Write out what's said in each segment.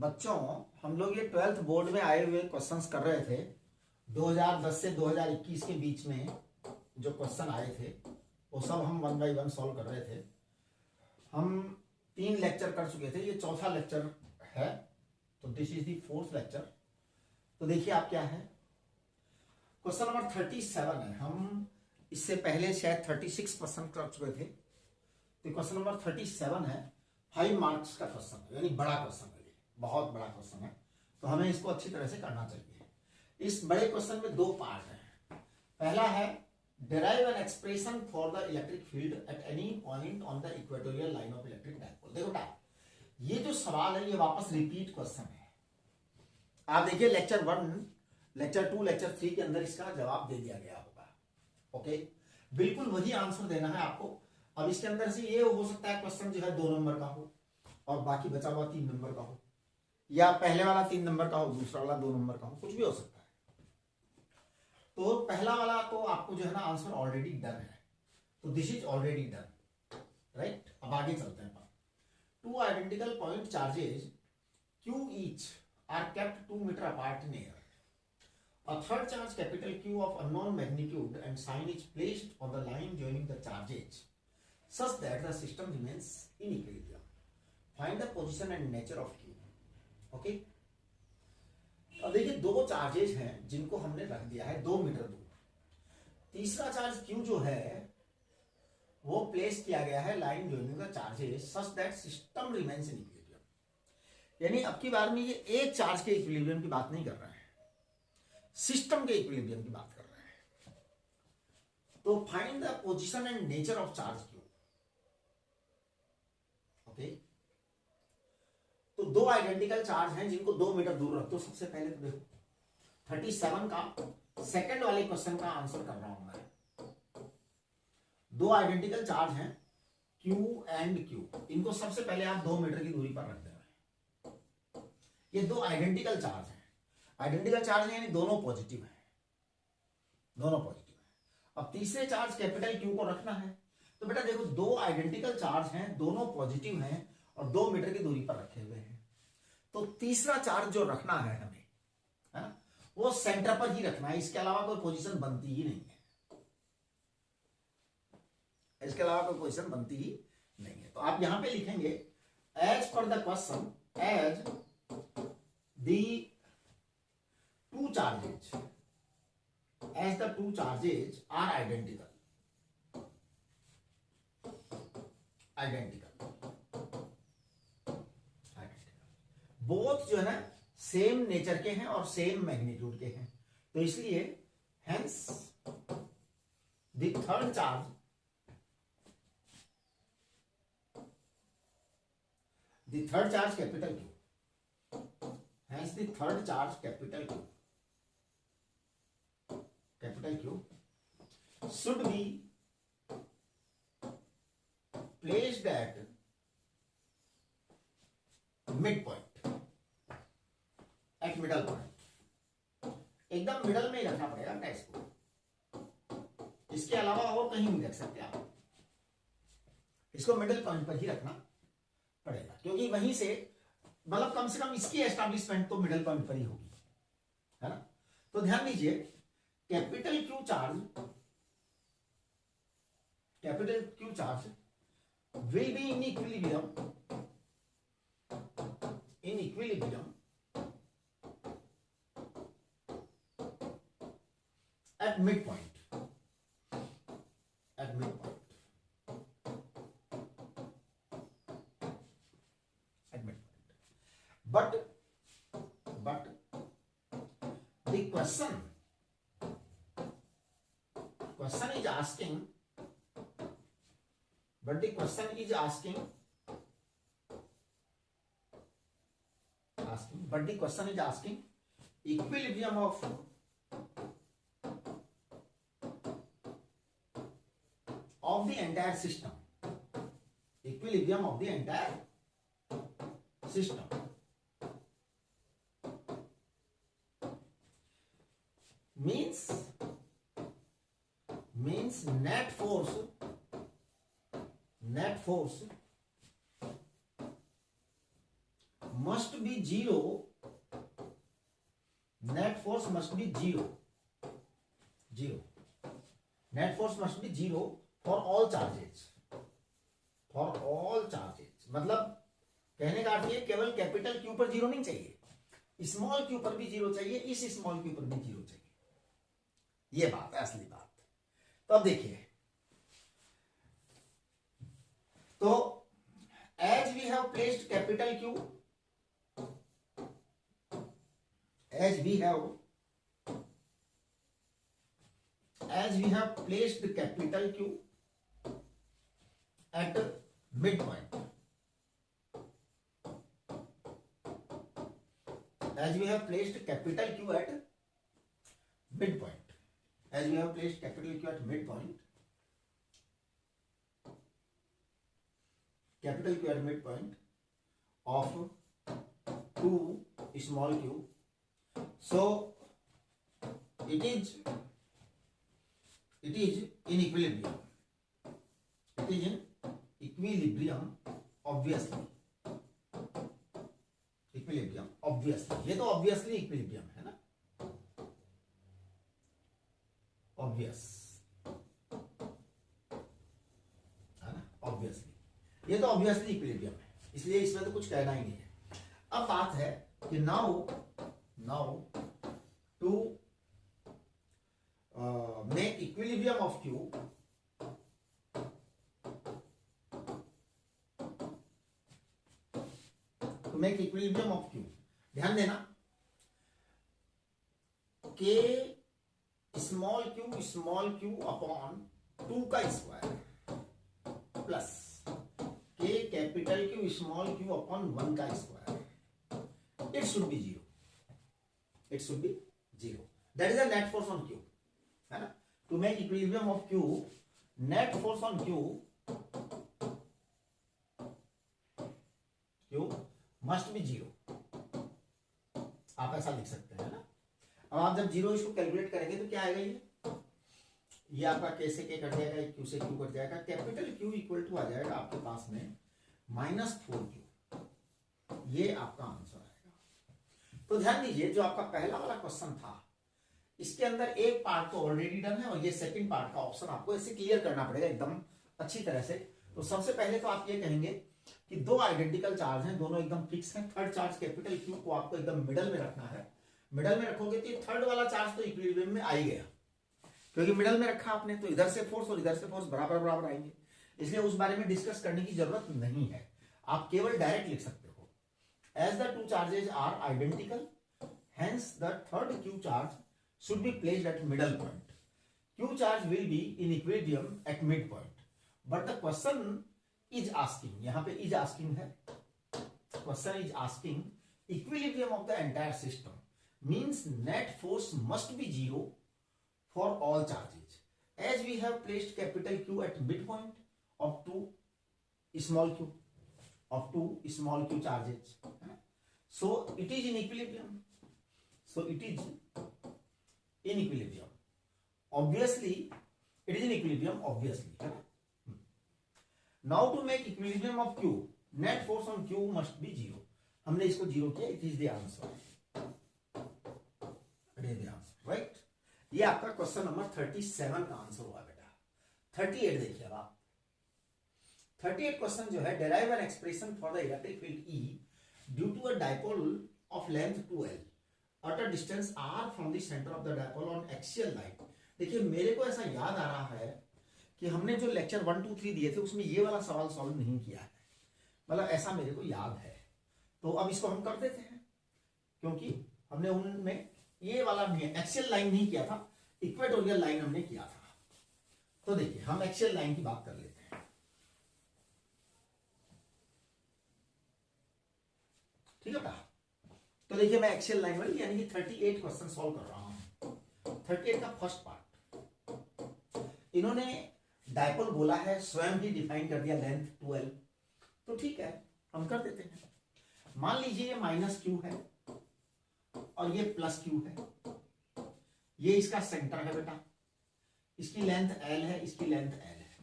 बच्चों, हम लोग ये 12th बोर्ड में आए हुए क्वेश्चंस कर रहे थे। 2010 से 2021 के बीच में जो क्वेश्चन आए थे वो सब हम 1 बाय 1 सॉल्व कर रहे थे। हम 3 लेक्चर कर चुके थे, ये चौथा लेक्चर है, तो this is the 4th lecture. तो देखिए आप क्या है, क्वेश्चन नंबर 37 है। हम इससे पहले शायद 36% कर चुके थे, तो क्वेश्चन नंबर 37 है। 5 मार्क्स का क्वेश्चन है, यानी बड़ा क्वेश्चन है, बहुत बड़ा क्वेश्चन है, तो हमें इसको अच्छी तरह से करना चाहिए। इस बड़े क्वेश्चन में 2 पार्ट है। पहला है derive an expression for the electric field at any point on the equatorial line of electric dipole। देखो बेटा, ये जो सवाल है ये वापस रिपीट क्वेश्चन है। आप देखिए लेक्चर 1, लेक्चर 2, लेक्चर 3 के अंदर इसका जवाब दे दिया गया होगा। ओके, बिल्कुल वही आंसर देना है आपको। अब इसके अंदर से ये हो सकता है क्वेश्चन जो है 2 नंबर का हो और बाकी बचा हुआ 3 नंबर का हो, या पहले वाला 3 नंबर का हो, दूसरा वाला 2 नंबर का हो, कुछ भी हो सकता है। तो पहला वाला तो आपको जो है ना आंसर ऑलरेडी डन है, तो this is already done, right. अब आगे चलते हैं। 2 identical point charges Q each are kept 2 meter apart in air. A third charge capital Q of unknown magnitude and sign is placed on the line joining the charges such that the system remains in equilibrium. Find the position and nature of Q. Okay? अब देखिए 2 charges हैं जिनको हमने रख दिया है 2 metre दूर। तीसरा चार्ज Q जो है वो प्लेस किया गया है line joining the charges such that system remains in equilibrium. यानी अब की बार में ये एक चार्ज के इक्विलिब्रियम की बात नहीं कर रहा है, सिस्टम के इक्विलिब्रियम की बात कर रहे हैं। तो find the position and nature of charge Q। Okay, तो 2 आइडेंटिकल चार्ज हैं जिनको 2 मीटर दूर रख दो। सबसे पहले तो देखो 37 का सेकंड वाले क्वेश्चन का आंसर कर रहा हूं मैं। 2 आइडेंटिकल चार्ज हैं Q एंड Q, इनको सबसे पहले आप 2 मीटर की दूरी पर रख देना। ये 2 आइडेंटिकल चार्ज हैं, आइडेंटिकल चार्ज है यानी दोनों पॉजिटिव हैं, दोनों पॉजिटिव हैं। अब तीसरे चार्ज कैपिटल Q को रखना है। तो बेटा देखो 2 आइडेंटिकल चार्ज हैं, दोनों पॉजिटिव हैं और 2 मीटर की दूरी पर रखे हुए हैं। तो तीसरा चार्ज जो रखना है हमें, है ना, वो सेंटर पर ही रखना है। इसके अलावा कोई पोजीशन बनती ही नहीं है, इसके अलावा कोई पोजीशन बनती ही नहीं है। तो आप यहां पे लिखेंगे as per the question, as the 2 charges, as the 2 charges are identical, identical, both जो है ना सेम नेचर के हैं और सेम मैग्नीट्यूड के हैं। तो इसलिए hence the third charge, the third charge capital Q, hence the third charge capital Q, capital Q should be placed at midpoint, eight middle point. एकदम मिडल में ही रखना पड़ेगा ना इसको, इसके अलावा और कहीं नहीं रख सकते आप, इसको मिडल पॉइंट पर ही रखना पड़ेगा, क्योंकि वहीं से मतलब कम से कम इसकी एस्टैब्लिशमेंट तो मिडल पॉइंट पर ही होगी, है ना। तो ध्यान दीजिए capital Q charge, capital Q charge will be in equilibrium, in equilibrium at midpoint, at midpoint, at midpoint. But the question is asking, but the question is asking, but the question is asking equilibrium of the entire system, equilibrium of the entire system, means net force must be zero, net force must be zero, net force must be zero for all charges, मतलब कहने का अर्थ ये केवल capital Q पर zero नहीं चाहिए, small Q पर भी जीरो चाहिए, इस स्मॉल क्यू पर भी जीरो चाहिए, ये बात है असली बात। तो अब देखिए, तो as we have placed capital Q, as we have placed the capital Q at midpoint, as we have placed capital Q at midpoint, as we have placed capital Q at midpoint, capital Q at midpoint of 2 small q, so it is in equilibrium, it is in equilibrium obviously, equilibrium obviously, ये तो obviously equilibrium है ना, obvious है ना, obviously ये तो obviously equilibrium है, इसलिए इसमें तो कुछ कहना ही नहीं है। अब बात है कि now to make equilibrium of Q, to make equilibrium of Q, ध्यान देना K small q upon 2 का square plus K capital Q small q upon 1 का square, it should be zero, that is the net force on Q, है ना। To make equilibrium of Q, net force on Q must be zero, आप ऐसा लिख सकते हैं ना। अब आप जब जीरो इसको कैलकुलेट करेंगे तो क्या आएगा, ये आपका K से K कट जाएगा, Q से Q कट जाएगा, कैपिटल Q इक्वल टू आ जाएगा आपके पास में -4Q, ये आपका आंसर आएगा। तो ध्यान दीजिए, जो आपका पहला वाला क्वेश्चन था इसके अंदर एक पार्ट तो ऑलरेडी डन है और ये सेकंड पार्ट का ऑप्शन आपको ऐसे क्लियर करना पड़ेगा एकदम अच्छी तरह से। तो सबसे पहले तो आप ये कहेंगे कि दो आइडेंटिकल चार्ज हैं, दोनों एकदम फिक्स हैं, थर्ड चार्ज कैपिटल Q को आपको एकदम मिडल में रखना है, मिडल में रखोगे तो थर्ड वाला चार्ज तो इक्विलिब्रियम में आ ही गया, क्योंकि मिडल में रखा आपने, तो इधर से फोर्स और इधर से फोर्स बराबर बराबर आएंगे, इसलिए उस बारे में डिस्कस करने की जरूरत नहीं है, आप केवल डायरेक्ट लिख सकते हो, as the two charges are identical hence the third Q charge should be placed at middle point. Q charge will be in equilibrium at midpoint. But the question is asking, यहाँ पे is asking है, question is asking equilibrium of the entire system means net force must be zero for all charges. As we have placed capital Q at midpoint of two small q charges, so it is in equilibrium. So it is in equilibrium. Obviously, it is in equilibrium. Obviously, now to make equilibrium of Q, net force on Q must be zero. हमने इसको zero किया. It is the answer. It is the answer, right? ये आपका question number 37 का answer हुआ बेटा. 38 देखिए अब आप. 38 क्वेश्चन जो है, derive an expression for the electric field E due to a dipole of length 2L at a distance r from the center of the dipole on axial line. देखिए मेरे को ऐसा याद आ रहा है कि हमने जो लेक्चर 1, 2, 3 दिए थे उसमें ये वाला सवाल सॉल्व नहीं किया है, मतलब ऐसा मेरे को याद है, तो अब इसको हम कर देते हैं, क्योंकि हमने उनमें ये वाला नहीं, एक्सियल लाइन नहीं किया था, इक्वेटोरियल लाइन हमने किया था। तो देखिए हम एक्सियल लाइन की बात कर लेते हैं, ठीक है। तो देखिए मैं एक्सियल लाइन वाली यानी कि 38 क्वेश्चन सॉल्व कर रहा हूं। 38 का फर्स्ट पार्ट, इन्होंने डायपोल बोला है, स्वयं ही डिफाइन कर दिया लेंथ 2L, तो ठीक है हम कर देते हैं। मान लीजिए ये -Q है और ये +Q है, ये इसका सेंटर है बेटा, इसकी लेंथ L है, इसकी लेंथ L है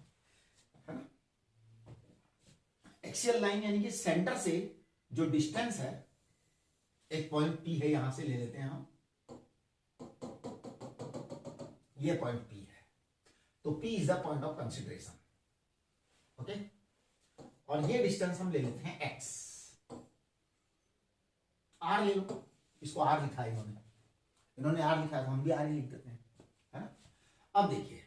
ना। एक्सियल लाइन यानी कि सेंटर से जो डिस्टेंस है एक पॉइंट P है, यहां से ले लेते हैं हम, ये पॉइंट P है, तो P is the point of consideration. Okay, और ये डिस्टेंस हम ले लेते हैं x, r ले लो, इसको r लिखा है इन्होंने r लिखा है तो हम भी r ही लिख देते हैं, है ना। अब देखिए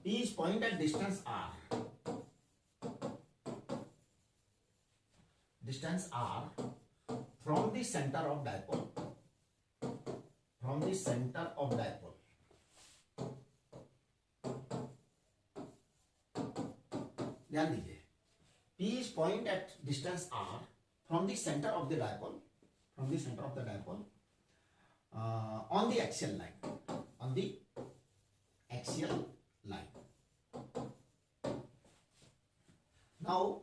P is point at distance r, from the center of dipole, ध्यान दीजिए, P is point at distance r from the center of the dipole, on the axial line, now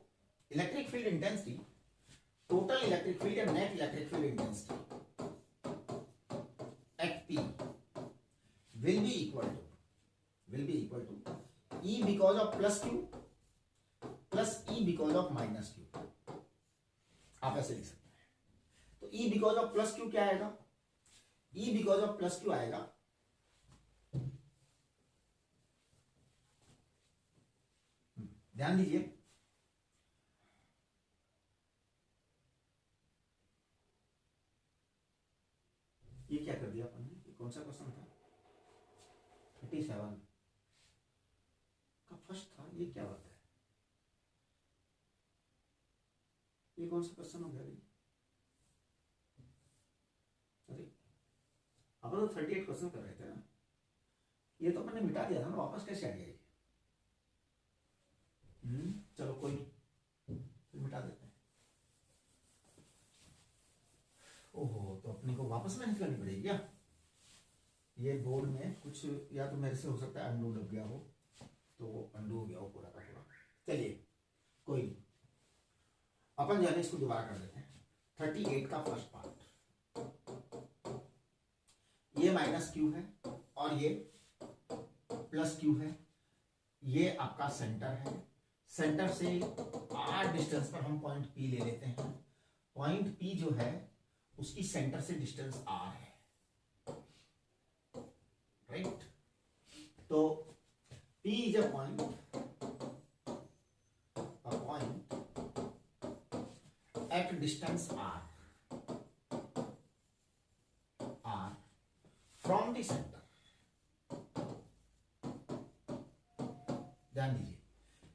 electric field intensity, total electric field and net electric field intensity at P will be equal to E because of plus Q plus E because of minus Q, आप ऐसे लिख सकते हैं। तो E because of plus Q क्या आएगा, E because of plus Q आएगा ध्यान दीजिए, ये क्या कर दिया अपन ने, कौन सा क्वेश्चन था, 37 का फर्स्ट था, ये क्या बात है, ये कौन सा क्वेश्चन हो गया भाई, अरे अपन तो 38 क्वेश्चन कर रहे थे ना, ये तो अपन ने मिटा दिया था ना, वापस कैसे आ गया ये, चलो कोई नहीं, फिर मिटा देते हैं। ओहो, तो अपने को वापस मेहनत करनी पड़ेगी क्या, ये बोर्ड में कुछ या तो मेरे से हो सकता है अंडू दब गया हो, तो अंडू हो गया हो पूरा का पूरा। चलिए कोई नहीं, अपन जो है इसको दोबारा कर देते हैं। 38 का फर्स्ट पार्ट, ये माइनस क्यू है और ये प्लस क्यू है, ये आपका सेंटर है, सेंटर से r डिस्टेंस पर हम पॉइंट P ले लेते हैं, पॉइंट P जो है उसकी सेंटर से डिस्टेंस r है, राइट। तो P is a point at distance r from the centre, ध्यान दीजिए,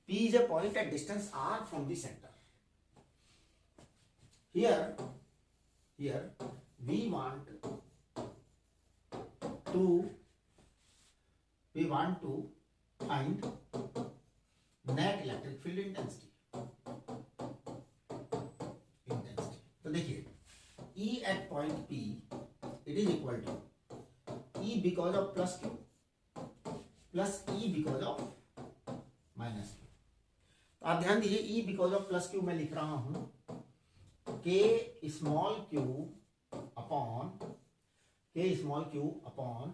P is a point at distance r from the center. Here we want to find net electric field intensity. तो देखिए, E at point P it is equal to E because of plus Q plus E because of minus Q। आप ध्यान दीजिए, E because of plus Q मैं लिख रहा हूं K small Q upon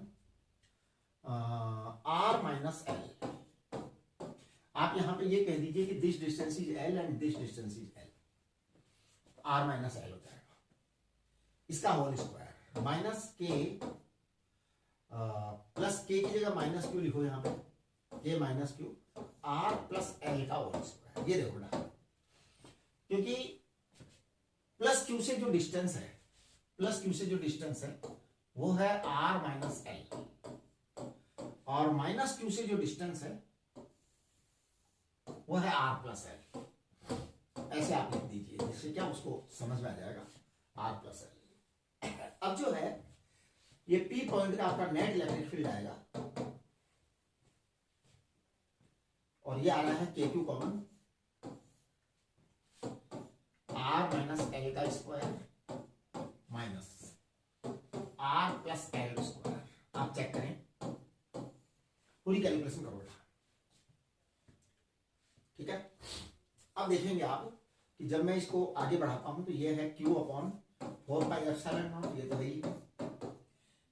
R minus L। आप यहां पे ये कह दीजिए कि this distance is L and this distance is L, R minus L हो जाएगा, इसका whole square minus K plus K की जगह माइनस क्यू लिखो, यहां पे K minus Q R plus L का होल स्क्वायर, ये देखो ना, क्योंकि प्लस क्यू से जो डिस्टेंस है वो है R माइनस L, और माइनस क्यू से जो डिस्टेंस है वो है R प्लस L। ऐसे आप लिख दीजिए, जिससे क्या उसको समझ में आ जाएगा, R प्लस L। अब जो है ये P पॉइंट का आपका नेट इलेक्ट्रिक फील्ड आएगा, और ये आ रहा है KQ common, R minus L का square minus R plus L square. आप चेक करें, पूरी कैलकुलेशन करो बेटा, ठीक है। अब देखेंगे आप कि जब मैं इसको आगे बढ़ाता हूं तो ये है Q upon 4 pi epsilon nought, ये तो है ही,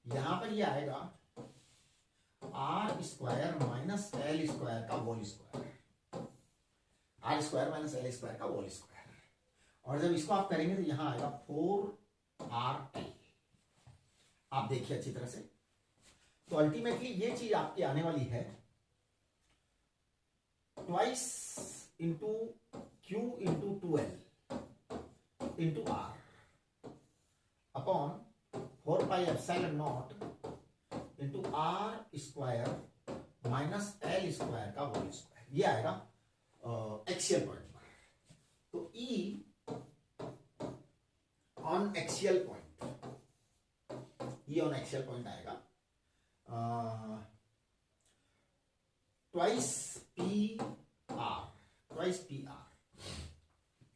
यहां पर ये आएगा R square minus L square का whole square, R square minus L square का होल स्क्वायर। और जब इसको आप करेंगे तो यहां आएगा 4RL। आप देखिए अच्छी तरह से। तो अल्टीमेटली ये चीज आपकी आने वाली है twice into Q into 2L into R upon 4 pi epsilon nought into R square minus L square का होल स्क्वायर। ये आएगा एक्सियल पॉइंट पर। तो E on axial point, E on axial point आएगा twice PR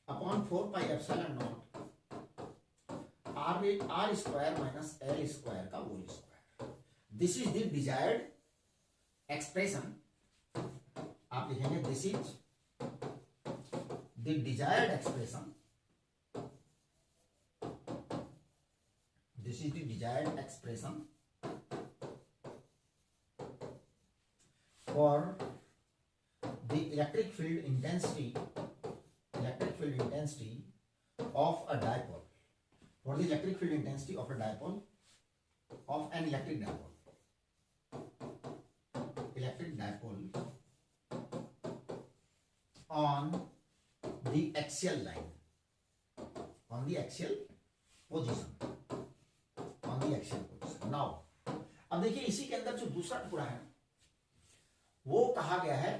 upon 4 pi epsilon not R square minus L square का whole square. This is the desired expression. आप लिखेंगे this is the desired expression, this is the desired expression for the electric field intensity of a dipole, for the electric field intensity of a dipole, of an electric dipole on the axial line, on the axial position, now अब देखिए इसी के अंदर जो दूसरा टुकड़ा है वो कहा गया है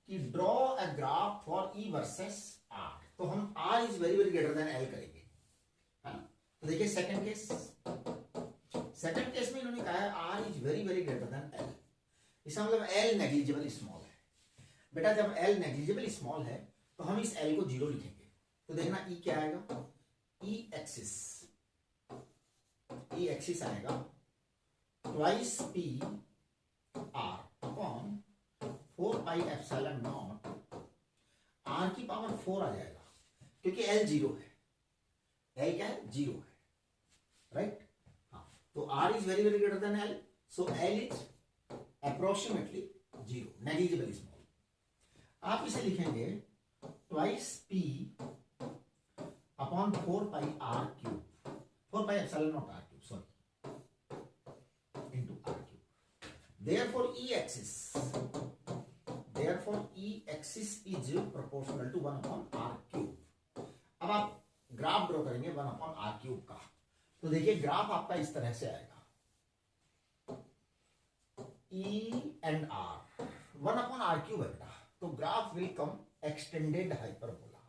कि draw a graph for E versus R। तो हम R is very very greater than L करेंगे, है ना। तो देखिए सेकंड केस में इन्होंने कहा है R is very very greater than L। इसका मतलब L नेग्लिजिबल स्मॉल है। बेटा जब L नेग्लिजिबल स्मॉल है तो हम इस L को 0 लिखेंगे। तो देखना E क्या आएगा, E एक्सिस आएगा twice PR upon 4 pi epsilon not R की पावर 4 आ जाएगा, क्योंकि L 0 है। L क्या है, 0 है, राइट। हाँ, तो R is very very greater than L, सो L is approximately 0, negligible small. आप इसे लिखेंगे twice P upon 4 pi R cube, 4 pi epsilon not R cube, sorry, into R cube. Therefore E axis is proportional to 1 upon R cube. अब आप graph draw करेंगे 1 upon R cube का। तो देखिए graph आपका इस तरह से आएगा, E and R 1 upon R cube है बेटा। तो graph will come extended hyperbola,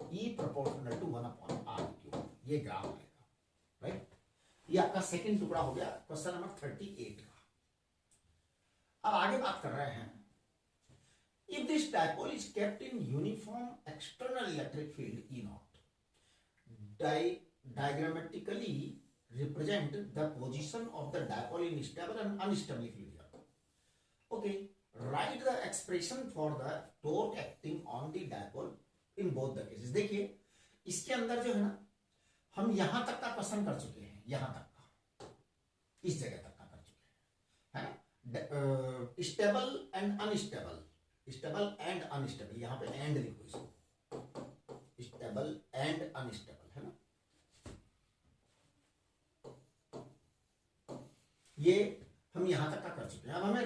E proportional to 1 upon R cube, ये ग्राफ आएगा, राइट। ये आपका सेकंड टुकड़ा हो गया क्वेश्चन नंबर 38 का। अब आगे बात कर रहे हैं, if this dipole is kept in uniform external electric field E naught, diagrammatically represent the position of the dipole in stable and unstable equilibrium. Okay, write the expression for the torque acting on the dipole in both the cases. देखिए इसके अंदर जो है ना, हम यहां तक का क्वेश्चन कर चुके हैं, यहां तक का, इस जगह तक का कर चुके हैं, है ना। Stable and unstable, stable and unstable, यहां पे एंड लिखो इसको, स्टेबल एंड अनस्टेबल, है ना। ये हम यहां तक का कर चुके हैं। अब हमें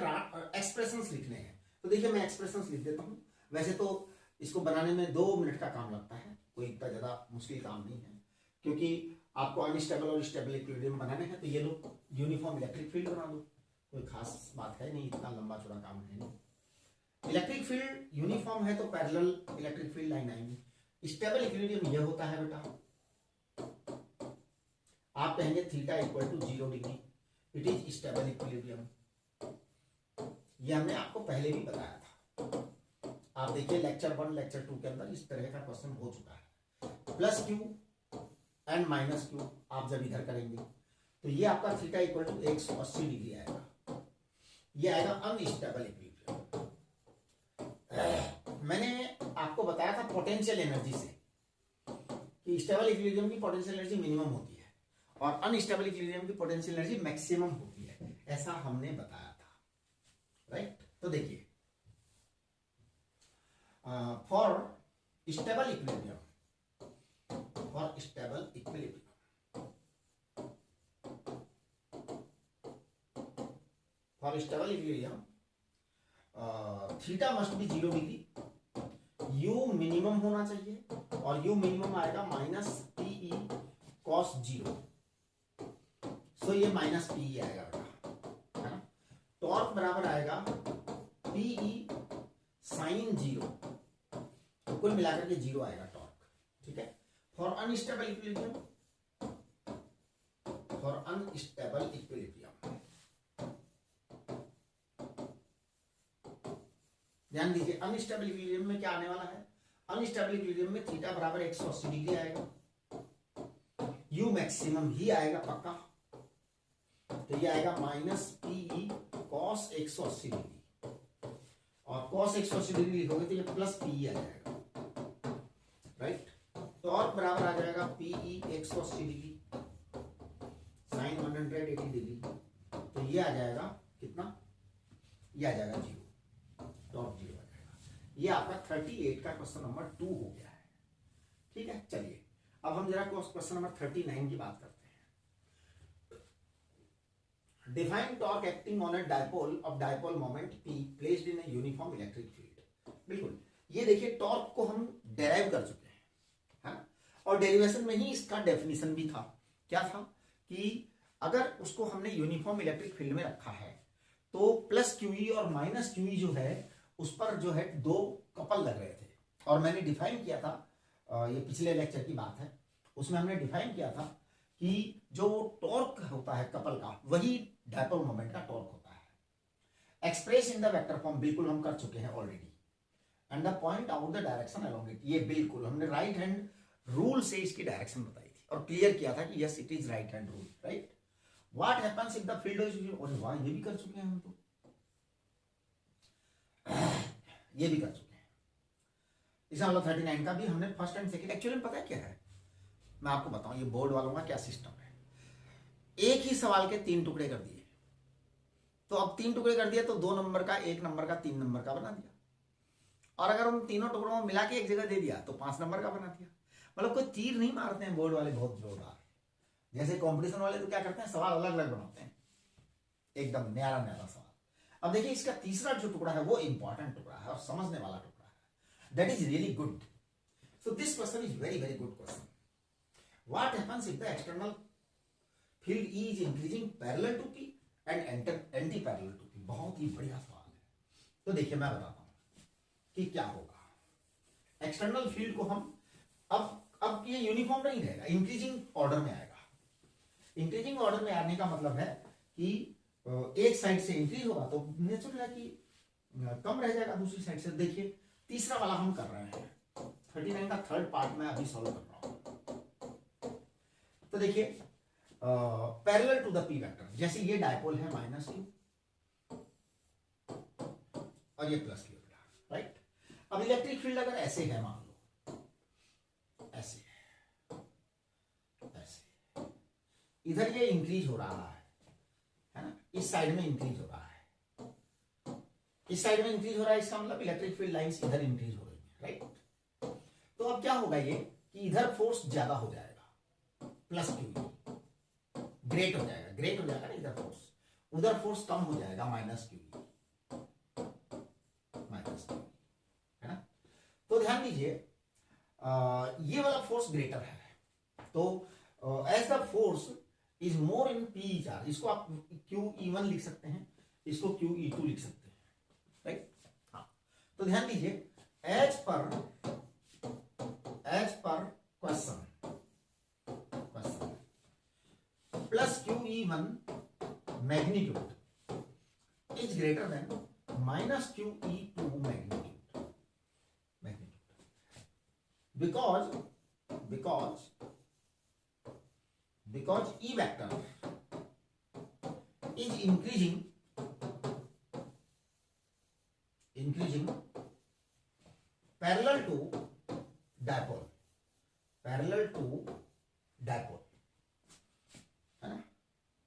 एक्सप्रेशंस लिखने हैं। तो देखिए मैं एक्सप्रेशंस लिख देता हूं। वैसे तो इसको बनाने में 2 मिनट का काम लगता है, कोई इतना ज्यादा मुश्किल काम नहीं है, क्योंकि आपको अनस्टेबल और स्टेबल इक्विलिब्रियम बनाने हैं। तो ये लोग यूनिफॉर्म इलेक्ट्रिक फील्ड बना दो, कोई खास बात है नहीं, इतना लंबा चौड़ा काम है नहीं। इलेक्ट्रिक फील्ड यूनिफॉर्म है तो पैरेलल इलेक्ट्रिक फील्ड लाइन आएंगी। स्टेबल इक्विलिब्रियम ये होता है बेटा, आप कहेंगे theta equal to 0 degree, it is stable equilibrium. ये हमने आपको पहले भी बताया था। आप देखिए लेक्चर 1 लेक्चर 2 के अंदर इस तरह का क्वेश्चन हो चुका है। Plus Q and minus Q आप जब इधर करेंगे तो ये आपका थीटा इक्वल टू 180 डिग्री आएगा, ये आएगा अनस्टेबल इक्विलिब्रियम। मैंने आपको बताया था पोटेंशियल एनर्जी से कि स्टेबल इक्विलिब्रियम की पोटेंशियल एनर्जी मिनिमम होती है और अनस्टेबल इक्विलिब्रियम की पोटेंशियल एनर्जी मैक्सिमम होती है, ऐसा हमने बताया था। तो देखिए for stable equilibrium, for stable equilibrium, for stable equilibrium theta must be 0 degree, you minimum होना चाहिए और यू मिनिमम आएगा माइनस पीई कॉस 0। सो ये माइनस पीई आएगा बेटा, है ना। टॉर्क बराबर आएगा पीई साइन 0, कुल मिलाकर के 0 आएगा टॉर्क, ठीक है। For unstable equilibrium, for unstable equilibrium ध्यान दीजिए, अनस्टेबल इक्विलिब्रियम में क्या आने वाला है, अनस्टेबल इक्विलिब्रियम में थीटा बराबर 180 डिग्री आएगा, यू मैक्सिमम ही आएगा पक्का, तो ये आएगा माइनस पीई कॉस 180 डिग्री, और कॉस 180 डिग्री लिखोगे तो ये प्लस पीई आ जाएगा, राइट। टॉर्क बराबर आ जाएगा पीई 180 डिग्री साइन 180 डिग्री, तो ये आ जाएगा कितना, ये आ जाएगा 0, टॉर्क 0 आ जाएगा। ये आपका 38 का क्वेश्चन नंबर 2 हो गया है, ठीक है। चलिए अब हम जरा क्वेश्चन नंबर 39 की बात करते हैं। Define torque acting on A dipole of dipole moment P placed in a uniform electric field. बिल्कुल, ये देखिए टॉर्क को हम डेराइव कर चुके हैं, है ना, और डेरिवेशन में ही इसका डेफिनेशन भी था। क्या था कि अगर उसको हमने यूनिफॉर्म इलेक्ट्रिक फील्ड में रखा है तो प्लस क्यूई और माइनस क्यूई जो है उस पर जो है दो कपल लग रहे थे, और मैंने डिफाइन किया था, ये पिछले लेक्चर की बात है, उसमें हमने डिफाइन किया था कि जो टॉर्क होता है कपल का वही डायपोल मोमेंट का टॉर्क होता है। Express in the vector form बिल्कुल हम कर चुके हैं already, and the point out the direction along it, ये बिल्कुल हमने राइट हैंड रूल से इसकी डायरेक्शन बताई थी और क्लियर किया था कि yes it is right hand rule, right. What happens if the field is, और वाह ये भी कर चुके हैं हम, तो ये भी कर चुके हैं। इसका मतलब 39 का भी हमने फर्स्ट एंड सेकंड, एक्चुअली पता है क्या है, मैं आपको बताऊं ये बोर्ड वालों का क्या सिस्टम है। एक ही सवाल के 3 टुकड़े कर दिए, तो अब 3 टुकड़े कर दिए तो 2 नंबर का, 1 नंबर का, 3 नंबर का बना दिया, और अगर उन तीनों टुकड़ों में मिला के एक जगह दे दिया तो 5 नंबर का बना दिया। मतलब कोई तीर नहीं मारते हैं बोर्ड वाले बहुत जोरदार, जैसे कंपटीशन वाले तो क्या करते हैं सवाल अलग अलग बनाते हैं, एकदम न्यारा न्यारा सवाल। अब देखिए इसका तीसरा जो टुकड़ा है वो इंपॉर्टेंट टुकड़ा है और समझने वाला टुकड़ा है, that is really good. So this question is very very good question. What happens if the external field E is increasing parallel to P and anti parallel to P। बहुत ही बढ़िया सवाल है। तो देखिए मैं बताता हूं कि क्या होगा। एक्सटर्नल फील्ड को हम अब ये यूनिफॉर्म नहीं रहेगा, इंक्रीजिंग ऑर्डर में आएगा। इंक्रीजिंग ऑर्डर में आने का मतलब है कि एक साइड से इंक्रीज होगा तो नेचुरल है कि कम रह जाएगा दूसरी साइड से। देखिए तीसरा वाला हम कर रहे हैं, 39 का थर्ड पार्ट में अभी सॉल्व कर रहा हूं। तो देखिए parallel to the P vector, जैसे ये डायपोल है -q और ये +q, राइट। अब इलेक्ट्रिक फील्ड अगर ऐसे है, मान लो ऐसे ऐसे, इधर ये इंक्रीज हो रहा है ना, इस साइड में इंक्रीज हो रहा है, इस साइड में इंक्रीज हो रहा है, इसका मतलब इलेक्ट्रिक फील्ड लाइंस इधर इंक्रीज हो रही है, राइट। तो अब क्या होगा ये कि इधर फोर्स ज्यादा हो जाएगा, +q ग्रेट हो जाएगा, ग्रेट हो जाएगा ना इधर फोर्स, उधर फोर्स कम हो जाएगा -q, है ना। तो ध्यान दीजिए ये वाला फोर्स ग्रेटर है, तो as the force is more in P charge, इसको आप QE1 लिख सकते हैं, इसको QE2 लिख सकते हैं, राइट। हाँ, तो ध्यान दीजिए as per question +QE1 magnitude is greater than -QE2 magnitude, because E vector is increasing parallel to dipole, है ना,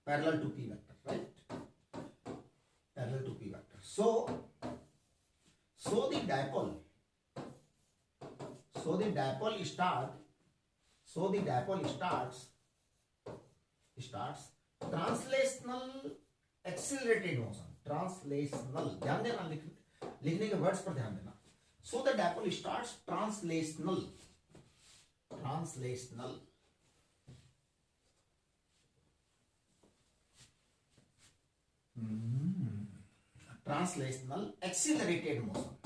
parallel to P vector, right, parallel to P vector. So So the dipole starts translational accelerated motion. Translational, ध्यान देना, लिखने के words पर ध्यान देना. So the dipole starts translational accelerated motion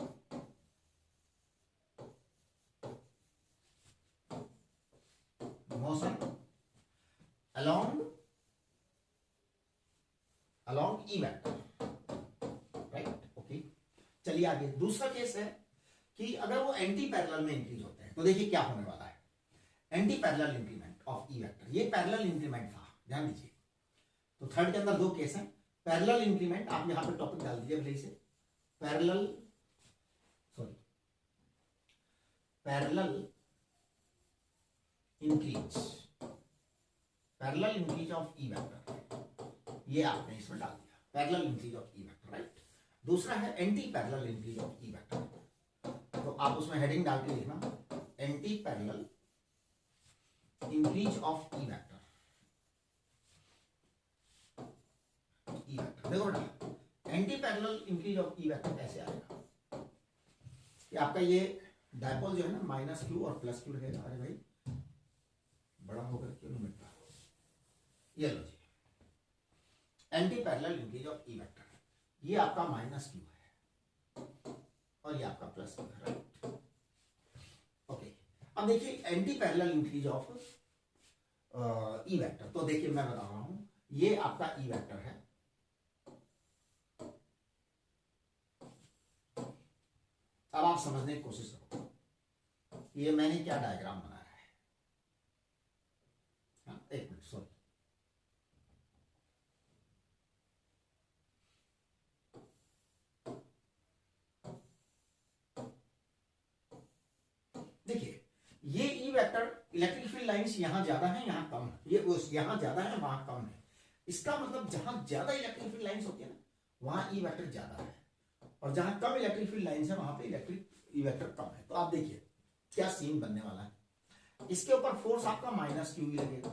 along E vector, right. Okay, चलिए आगे. दूसरा केस है कि अगर वो एंटी पैरेलल में इंक्रीज होते हैं तो देखिए क्या होने वाला है. Anti parallel increment of E vector, ये पैरेलल इंक्रीमेंट था, ध्यान दीजिए. तो थर्ड के अंदर दो केस हैं. पैरेलल इंक्रीमेंट, आप यहां पे टॉपिक डाल दीजिए भले से. Parallel increase of E vector, ये आपने इसमें डाल दिया. Parallel increase of E vector, right. दूसरा है anti parallel increase of E vector. तो आप उसमें हेडिंग डाल के लिखना anti parallel increase of E vector. देखो बेटा, anti parallel increase of E vector कैसे आएगा कि आपका ये डायपोल जो है ना माइनस क्यू और प्लस क्यू रहेगा. अरे भाई बड़ा होकर क्यों नहीं मिटता. ये लो जी, anti parallel increase of E vector, ये आपका माइनस क्यू है और ये आपका प्लस क्यू है, राइट. ओके, अब देखिए anti parallel increase of E vector. तो देखिए मैं बता रहा हूं, ये आपका ई वेक्टर है. अब आप समझने की कोशिश करो, ये मैंने क्या डायग्राम बनाया है. एक मिनट, सॉरी. देखिए ये E vector, electric field lines यहां ज्यादा है यहां कम है. ये यहां ज्यादा है वहां कम है. इसका मतलब जहां ज्यादा इलेक्ट्रिक फील्ड लाइंस होती है ना वहां ई वेक्टर ज्यादा है, और जहां कम इलेक्ट्रिक फील्ड लाइंस है वहां पे इलेक्ट्रिक ई वेक्टर कम है. तो आप देखिए क्या सीन बनने वाला है. इसके ऊपर फोर्स आपका माइनस क्यू ही लगेगा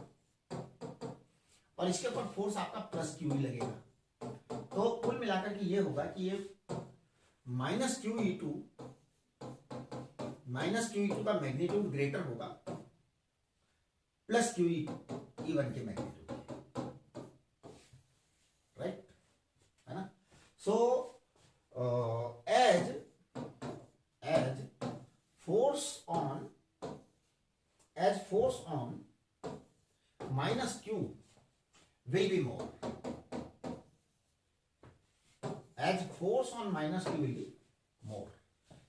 और इसके ऊपर फोर्स आपका प्लस क्यू ही लगेगा. तो कुल मिलाकर के ये होगा कि ये माइनस क्यू ई टू का मैग्नीट्यूड ग्रेटर होगा प्लस क्यू ई वन के मैग्नीट्यूड, राइट, है ना. सो as force on minus q will be more, as force on minus q will be more.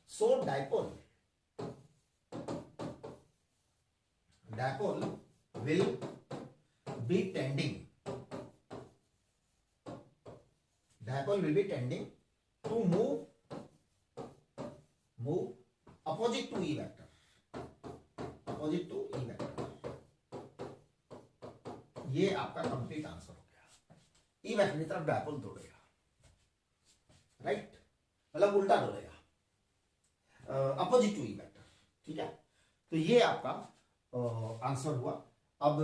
So dipole will be tending to move opposite to E vector. ये आपका complete answer हो गया. E vector की तरफ dipole दौड़ेगा, right, मतलब उल्टा दौड़ेगा, opposite to E vector. ठीक है, तो ये आपका आंसर हुआ. अब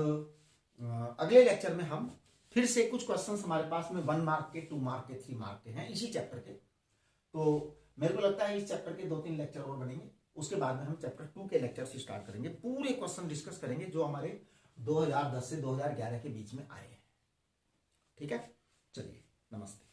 अगले लेक्चर में हम फिर से कुछ क्वेश्चंस हमारे पास में 1 मार्क के, 2 मार्क के, 3 मार्क के हैं इसी चैप्टर के. तो मेरे को लगता है इस चैप्टर के 2-3 लेक्चर और बनेंगे. उसके बाद में हम चैप्टर 2 के लेक्चर से स्टार्ट करेंगे. पूरे क्वेश्चन डिस्कस करेंगे जो हमारे 2010 से 2011 के बीच में आए हैं. ठीक है, चलिए, नमस्ते.